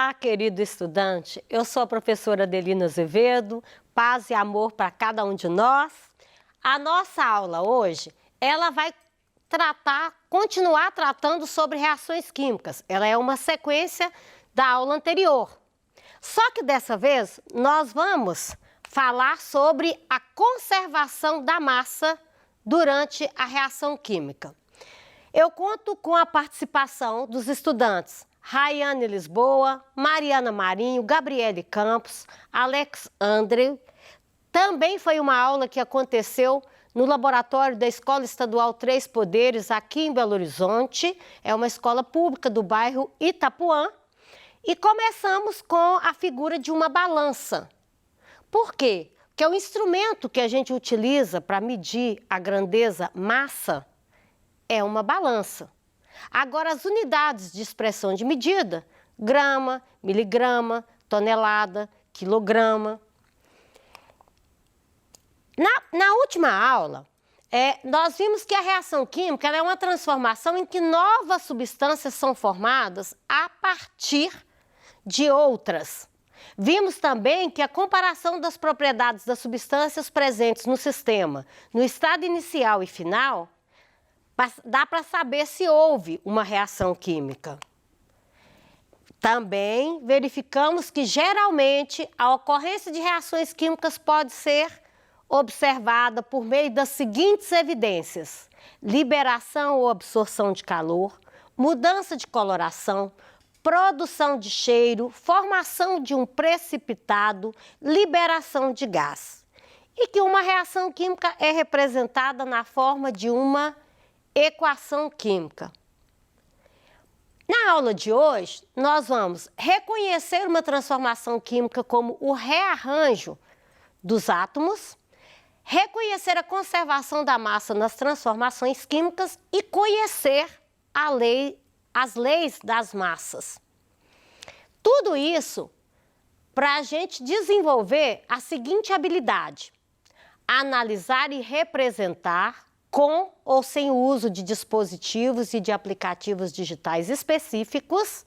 Olá, querido estudante. Eu sou a professora Adelina Azevedo. Paz e amor para cada um de nós. A nossa aula hoje, ela vai continuar tratando sobre reações químicas. Ela é uma sequência da aula anterior. Só que dessa vez, nós vamos falar sobre a conservação da massa durante a reação química. Eu conto com a participação dos estudantes Rayane Lisboa, Mariana Marinho, Gabriele Campos, Alex André. Também foi uma aula que aconteceu no laboratório da Escola Estadual Três Poderes, aqui em Belo Horizonte. É uma escola pública do bairro Itapuã. E começamos com a figura de uma balança. Por quê? Porque o instrumento que a gente utiliza para medir a grandeza massa é uma balança. Agora, as unidades de expressão de medida, grama, miligrama, tonelada, quilograma. Na última aula, nós vimos que a reação química é uma transformação em que novas substâncias são formadas a partir de outras. Vimos também que a comparação das propriedades das substâncias presentes no sistema, no estado inicial e final, dá para saber se houve uma reação química. Também verificamos que, geralmente, a ocorrência de reações químicas pode ser observada por meio das seguintes evidências: liberação ou absorção de calor, mudança de coloração, produção de cheiro, formação de um precipitado, liberação de gás. E que uma reação química é representada na forma de uma equação química. Na aula de hoje, nós vamos reconhecer uma transformação química como o rearranjo dos átomos, reconhecer a conservação da massa nas transformações químicas e conhecer as leis das massas. Tudo isso para a gente desenvolver a seguinte habilidade: analisar e representar, com ou sem o uso de dispositivos e de aplicativos digitais específicos,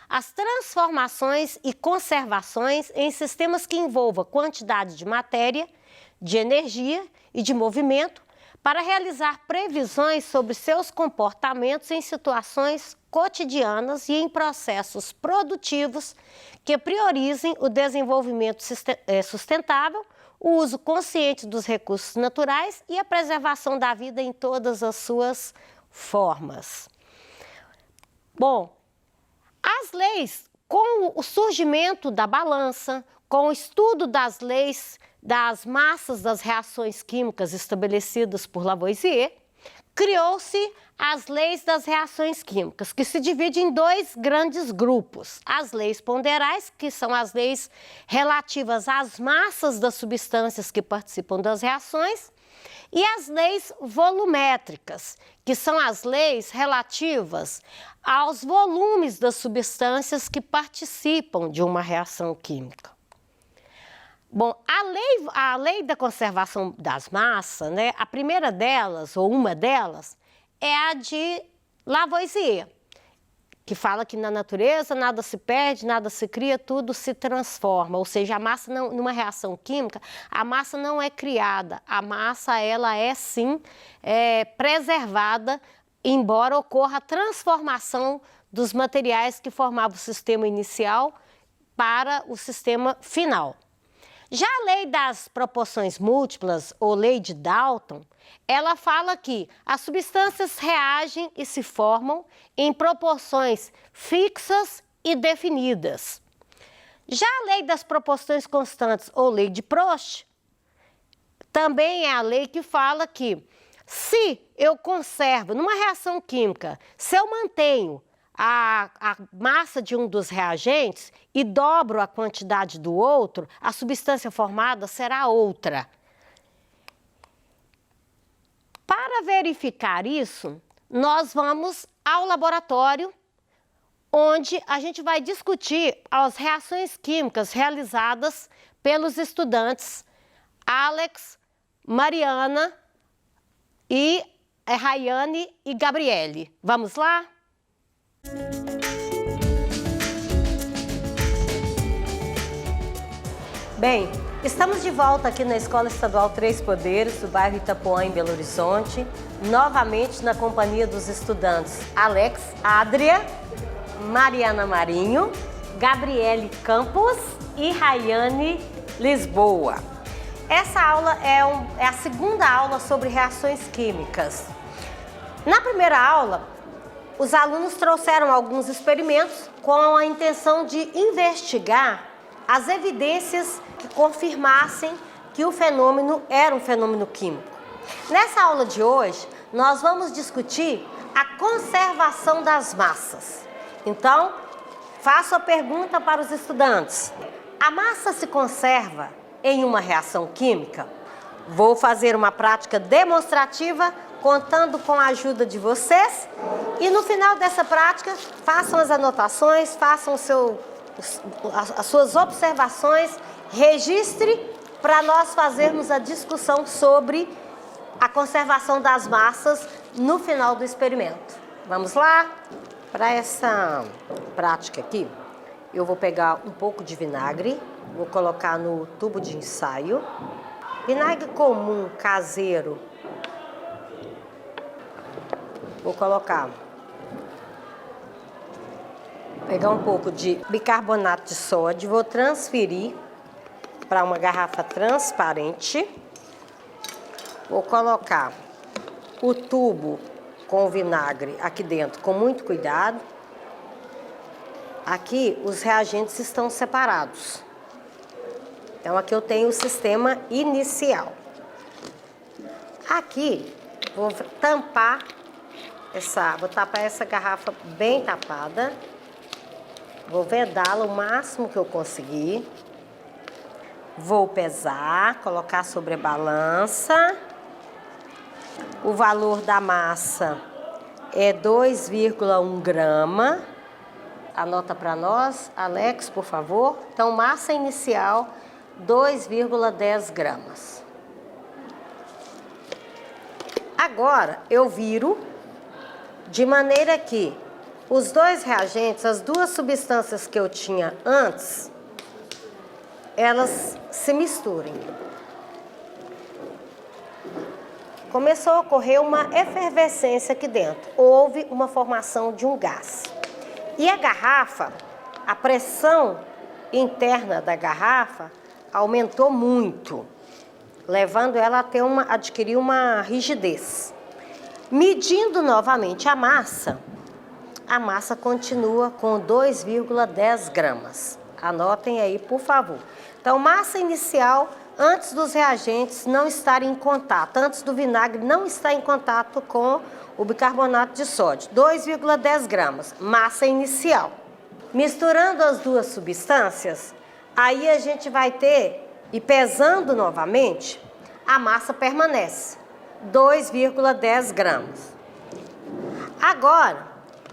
as transformações e conservações em sistemas que envolvam quantidade de matéria, de energia e de movimento, para realizar previsões sobre seus comportamentos em situações cotidianas e em processos produtivos que priorizem o desenvolvimento sustentável, o uso consciente dos recursos naturais e a preservação da vida em todas as suas formas. Bom, as leis, com o surgimento da balança, com o estudo das leis das massas das reações químicas estabelecidas por Lavoisier, criou-se as leis das reações químicas, que se dividem em dois grandes grupos: as leis ponderais, que são as leis relativas às massas das substâncias que participam das reações, e as leis volumétricas, que são as leis relativas aos volumes das substâncias que participam de uma reação química. Bom, a lei da conservação das massas, né, a primeira delas, ou uma delas, é a de Lavoisier, que fala que na natureza nada se perde, nada se cria, tudo se transforma. Ou seja, a massa, numa reação química, a massa não é criada, a massa, ela é sim preservada, embora ocorra a transformação dos materiais que formavam o sistema inicial para o sistema final. Já a lei das proporções múltiplas, ou lei de Dalton, ela fala que as substâncias reagem e se formam em proporções fixas e definidas. Já a lei das proporções constantes, ou lei de Proust, também é a lei que fala que se eu conservo, numa reação química, se eu mantenho a massa de um dos reagentes e dobro a quantidade do outro, a substância formada será outra. Para verificar isso, nós vamos ao laboratório, onde a gente vai discutir as reações químicas realizadas pelos estudantes Alex, Mariana e Rayane e Gabriele. Vamos lá? Bem, estamos de volta aqui na Escola Estadual Três Poderes, do bairro Itapuã, em Belo Horizonte, novamente na companhia dos estudantes Alex Adria, Mariana Marinho, Gabriele Campos e Rayane Lisboa. Essa aula é a segunda aula sobre reações químicas. Na primeira aula, os alunos trouxeram alguns experimentos com a intenção de investigar as evidências que confirmassem que o fenômeno era um fenômeno químico. Nessa aula de hoje, nós vamos discutir a conservação das massas. Então, faço a pergunta para os estudantes. A massa se conserva em uma reação química? Vou fazer uma prática demonstrativa contando com a ajuda de vocês e no final dessa prática façam as anotações, façam as suas observações, registre para nós fazermos a discussão sobre a conservação das massas no final do experimento. Vamos lá? Para essa prática aqui, eu vou pegar um pouco de vinagre, vou colocar no tubo de ensaio. Vinagre comum, caseiro, vou colocar. Pegar um pouco de bicarbonato de sódio, vou transferir para uma garrafa transparente. Vou colocar o tubo com o vinagre aqui dentro com muito cuidado. Aqui os reagentes estão separados. Então aqui eu tenho o sistema inicial. Aqui vou tapar essa garrafa bem tapada. Vou vedá-la o máximo que eu conseguir. Vou pesar, colocar sobre a balança. O valor da massa é 2,1 grama. Anota para nós, Alex, por favor. Então, massa inicial, 2,10 gramas. Agora, eu viro de maneira que os dois reagentes, as duas substâncias que eu tinha antes, elas se misturem. Começou a ocorrer uma efervescência aqui dentro. Houve uma formação de um gás. E a garrafa, a pressão interna da garrafa aumentou muito, levando ela a adquirir uma rigidez. Medindo novamente a massa continua com 2,10 gramas. Anotem aí, por favor. Então, massa inicial antes dos reagentes não estarem em contato, antes do vinagre não estar em contato com o bicarbonato de sódio, 2,10 gramas, massa inicial. Misturando as duas substâncias, aí a gente vai ter, e pesando novamente, a massa permanece, 2,10 gramas. Agora,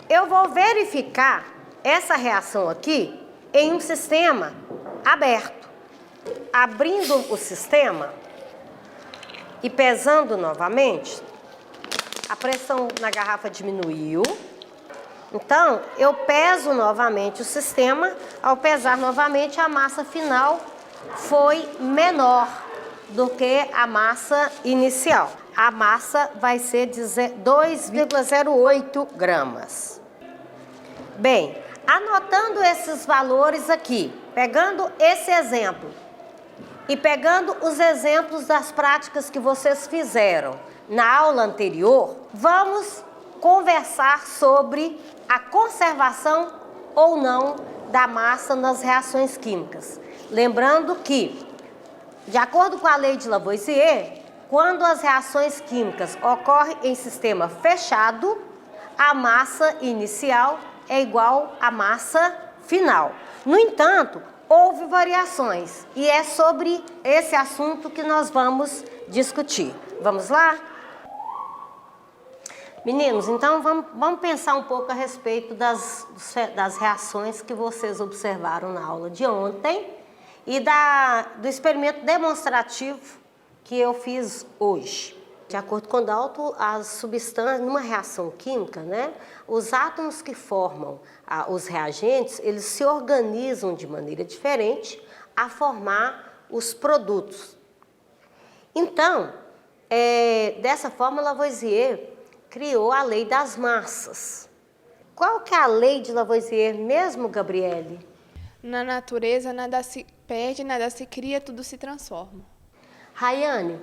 eu vou verificar essa reação aqui em um sistema aberto. Abrindo o sistema e pesando novamente, a pressão na garrafa diminuiu. Então, eu peso novamente o sistema. Ao pesar novamente, a massa final foi menor do que a massa inicial. A massa vai ser de 2,08 gramas. Bem, anotando esses valores aqui, pegando esse exemplo e pegando os exemplos das práticas que vocês fizeram na aula anterior, vamos conversar sobre a conservação ou não da massa nas reações químicas. Lembrando que, de acordo com a lei de Lavoisier, quando as reações químicas ocorrem em sistema fechado, a massa inicial é igual à massa final. No entanto, houve variações e é sobre esse assunto que nós vamos discutir. Vamos lá? Meninos, então vamos pensar um pouco a respeito das reações que vocês observaram na aula de ontem e do experimento demonstrativo que eu fiz hoje. De acordo com Dalton, as substâncias, numa reação química, né, os átomos que formam os reagentes, eles se organizam de maneira diferente a formar os produtos. Então, dessa forma, Lavoisier criou a lei das massas. Qual que é a lei de Lavoisier mesmo, Gabriele? Na natureza, nada se perde, nada se cria, tudo se transforma. Rayane,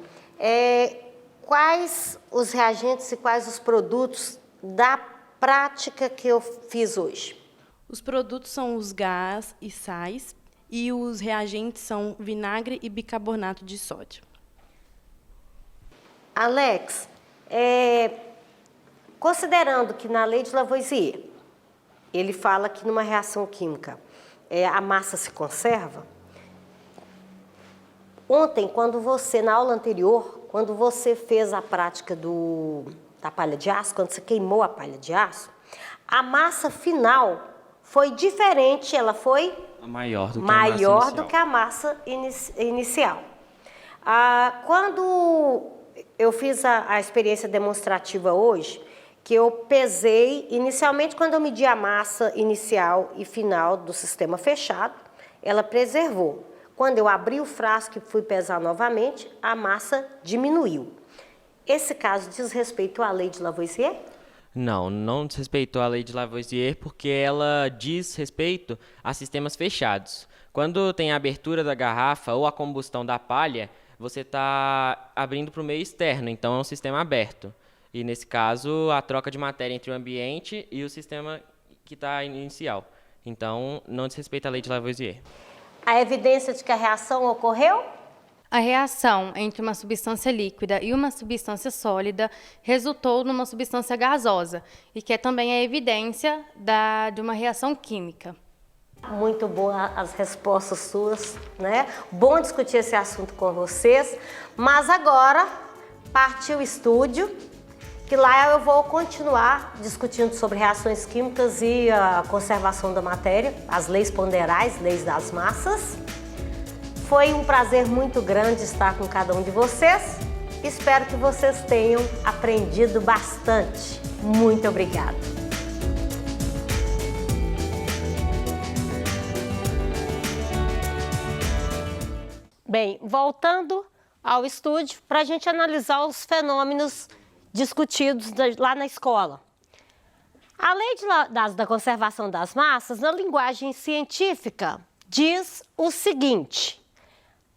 quais os reagentes e quais os produtos da prática que eu fiz hoje? Os produtos são os gás e sais e os reagentes são vinagre e bicarbonato de sódio. Alex, considerando que na lei de Lavoisier, ele fala que numa reação química a massa se conserva. Ontem, na aula anterior, quando você fez a prática da palha de aço, quando você queimou a palha de aço, a massa final foi diferente, ela foi maior do que a massa inicial. Quando eu fiz a experiência demonstrativa hoje, que eu pesei, inicialmente quando eu medi a massa inicial e final do sistema fechado, ela preservou. Quando eu abri o frasco e fui pesar novamente, a massa diminuiu. Esse caso diz respeito à lei de Lavoisier? Não desrespeitou a lei de Lavoisier porque ela diz respeito a sistemas fechados. Quando tem a abertura da garrafa ou a combustão da palha, você está abrindo para o meio externo, então é um sistema aberto. E nesse caso, a troca de matéria entre o ambiente e o sistema que está inicial. Então, não desrespeita a lei de Lavoisier. A evidência de que a reação ocorreu? A reação entre uma substância líquida e uma substância sólida resultou numa substância gasosa, e que é também a evidência de uma reação química. Muito boas as respostas suas, né? Bom discutir esse assunto com vocês, mas agora partiu o estúdio, que lá eu vou continuar discutindo sobre reações químicas e a conservação da matéria, as leis ponderais, leis das massas. Foi um prazer muito grande estar com cada um de vocês. Espero que vocês tenham aprendido bastante. Muito obrigada. Bem, voltando ao estúdio para a gente analisar os fenômenos discutidos lá na escola. A lei da conservação das massas, na linguagem científica, diz o seguinte: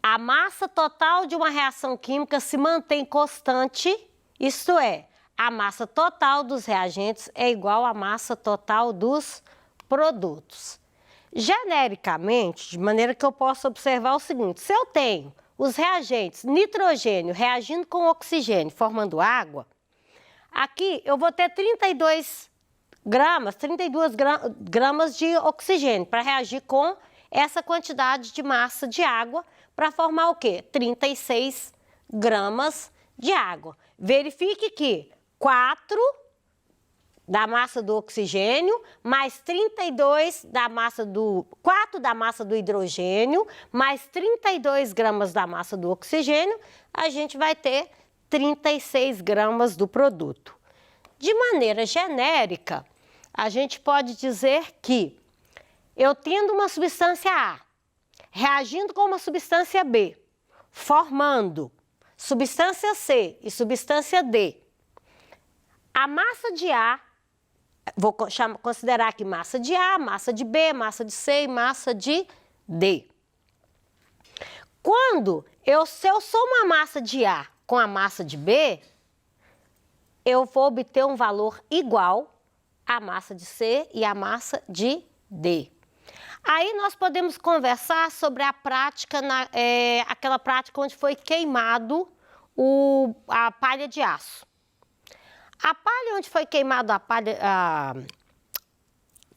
a massa total de uma reação química se mantém constante, isto é, a massa total dos reagentes é igual à massa total dos produtos. Genericamente, de maneira que eu possa observar o seguinte: se eu tenho os reagentes nitrogênio reagindo com oxigênio formando água, aqui eu vou ter 32 gramas de oxigênio para reagir com essa quantidade de massa de água para formar o quê? 36 gramas de água. Verifique que 4 da massa do oxigênio, mais 32 da massa 4 da massa do hidrogênio, mais 32 gramas da massa do oxigênio, a gente vai ter 36 gramas do produto. De maneira genérica, a gente pode dizer que eu tendo uma substância A, reagindo com uma substância B, formando substância C e substância D, a massa de A, vou considerar aqui massa de A, massa de B, massa de C e massa de D. Se eu somo a massa de A com a massa de B, eu vou obter um valor igual à massa de C e à massa de D. Aí nós podemos conversar sobre a prática, aquela prática onde foi queimado a palha de aço. A palha onde foi queimado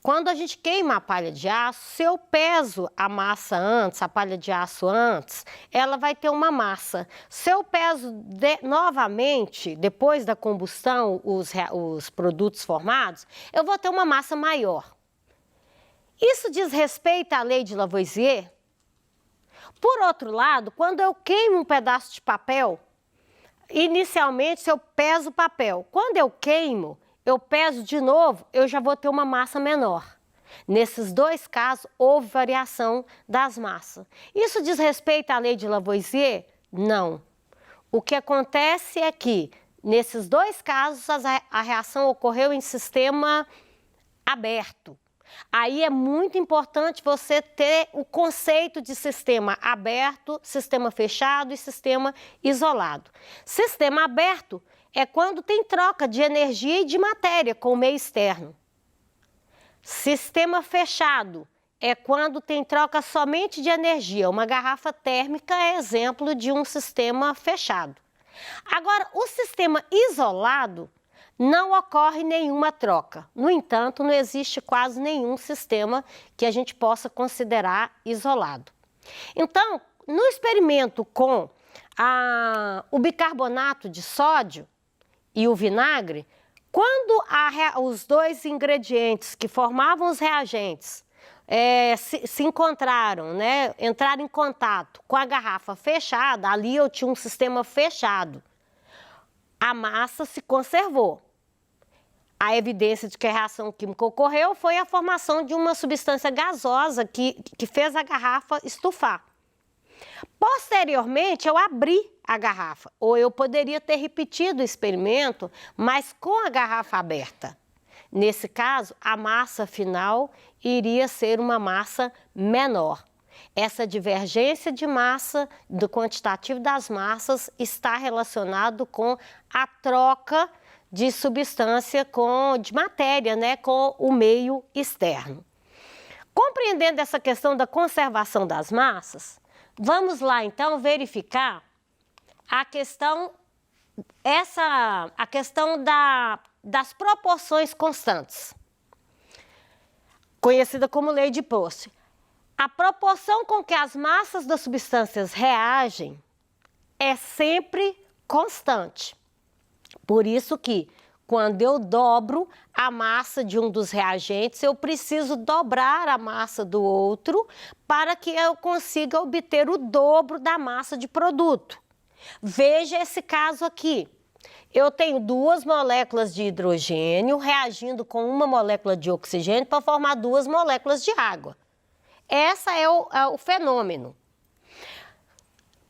quando a gente queima a palha de aço, se eu peso a massa antes, a palha de aço antes, ela vai ter uma massa. Se eu peso novamente, depois da combustão, os produtos formados, eu vou ter uma massa maior. Isso diz respeito à lei de Lavoisier? Por outro lado, quando eu queimo um pedaço de papel, inicialmente, se eu peso o papel, quando eu queimo, eu peso de novo, eu já vou ter uma massa menor. Nesses dois casos, houve variação das massas. Isso diz respeito à lei de Lavoisier? Não. O que acontece é que, nesses dois casos, a reação ocorreu em sistema aberto. Aí é muito importante você ter o conceito de sistema aberto, sistema fechado e sistema isolado. Sistema aberto é quando tem troca de energia e de matéria com o meio externo. Sistema fechado é quando tem troca somente de energia. Uma garrafa térmica é exemplo de um sistema fechado. Agora, o sistema isolado não ocorre nenhuma troca. No entanto, não existe quase nenhum sistema que a gente possa considerar isolado. Então, no experimento com o bicarbonato de sódio e o vinagre, quando os dois ingredientes que formavam os reagentes se encontraram, né, entraram em contato com a garrafa fechada, ali eu tinha um sistema fechado, a massa se conservou. A evidência de que a reação química ocorreu foi a formação de uma substância gasosa que fez a garrafa estufar. Posteriormente, eu abri a garrafa, ou eu poderia ter repetido o experimento, mas com a garrafa aberta. Nesse caso, a massa final iria ser uma massa menor. Essa divergência de massa, do quantitativo das massas, está relacionado com a troca de substância de matéria, né, com o meio externo. Compreendendo essa questão da conservação das massas, vamos lá então verificar a questão das proporções constantes, conhecida como lei de Posse. A proporção com que as massas das substâncias reagem é sempre constante. Por isso que, quando eu dobro a massa de um dos reagentes, eu preciso dobrar a massa do outro para que eu consiga obter o dobro da massa de produto. Veja esse caso aqui. Eu tenho duas moléculas de hidrogênio reagindo com uma molécula de oxigênio para formar duas moléculas de água. Esse é o fenômeno.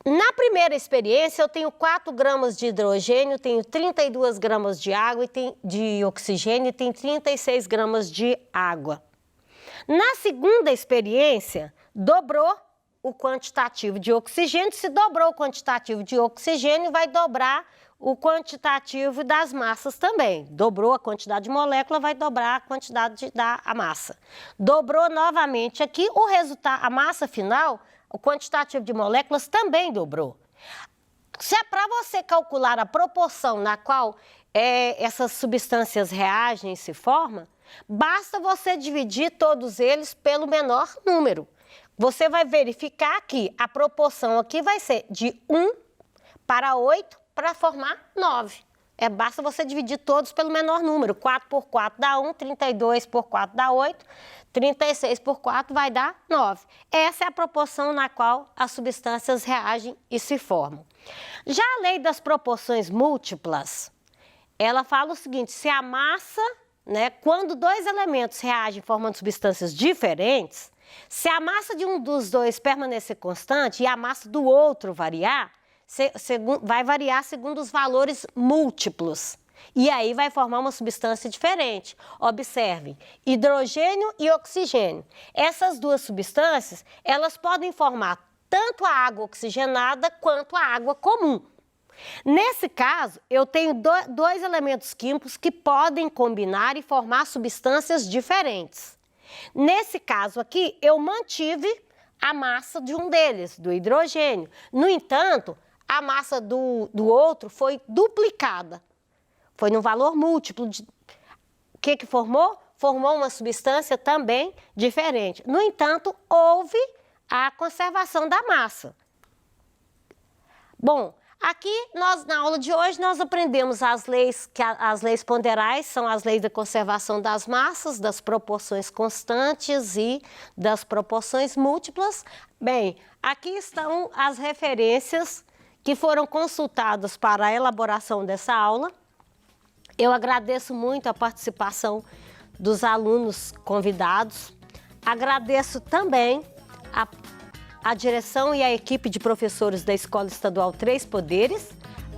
Na primeira experiência, eu tenho 4 gramas de hidrogênio, tenho 32 gramas de água de oxigênio e tenho 36 gramas de água. Na segunda experiência, dobrou o quantitativo de oxigênio. Se dobrou o quantitativo de oxigênio, vai dobrar o quantitativo das massas também. Dobrou a quantidade de molécula, vai dobrar a quantidade da massa. Dobrou novamente aqui, o resultado, a massa final, o quantitativo de moléculas também dobrou. Se é para você calcular a proporção na qual essas substâncias reagem e se formam, basta você dividir todos eles pelo menor número. Você vai verificar que a proporção aqui vai ser de 1 para 8 para formar 9. Basta você dividir todos pelo menor número. 4 por 4 dá 1, 32 por 4 dá 8, 36 por 4 vai dar 9. Essa é a proporção na qual as substâncias reagem e se formam. Já a lei das proporções múltiplas, ela fala o seguinte: se a massa, né, quando dois elementos reagem formando substâncias diferentes, se a massa de um dos dois permanecer constante e a massa do outro variar, vai variar segundo os valores múltiplos. E aí vai formar uma substância diferente. Observem, hidrogênio e oxigênio. Essas duas substâncias, elas podem formar tanto a água oxigenada quanto a água comum. Nesse caso, eu tenho dois elementos químicos que podem combinar e formar substâncias diferentes. Nesse caso aqui, eu mantive a massa de um deles, do hidrogênio. No entanto, a massa do outro foi duplicada. Foi no valor múltiplo. O que formou? Formou uma substância também diferente. No entanto, houve a conservação da massa. Bom, aqui, na aula de hoje, nós aprendemos as leis ponderais, são as leis da conservação das massas, das proporções constantes e das proporções múltiplas. Bem, aqui estão as referências que foram consultadas para a elaboração dessa aula. Eu agradeço muito a participação dos alunos convidados. Agradeço também a direção e a equipe de professores da Escola Estadual Três Poderes.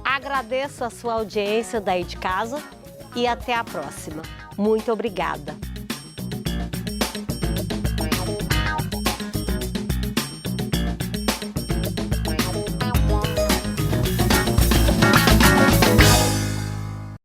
Agradeço a sua audiência daí de casa e até a próxima. Muito obrigada.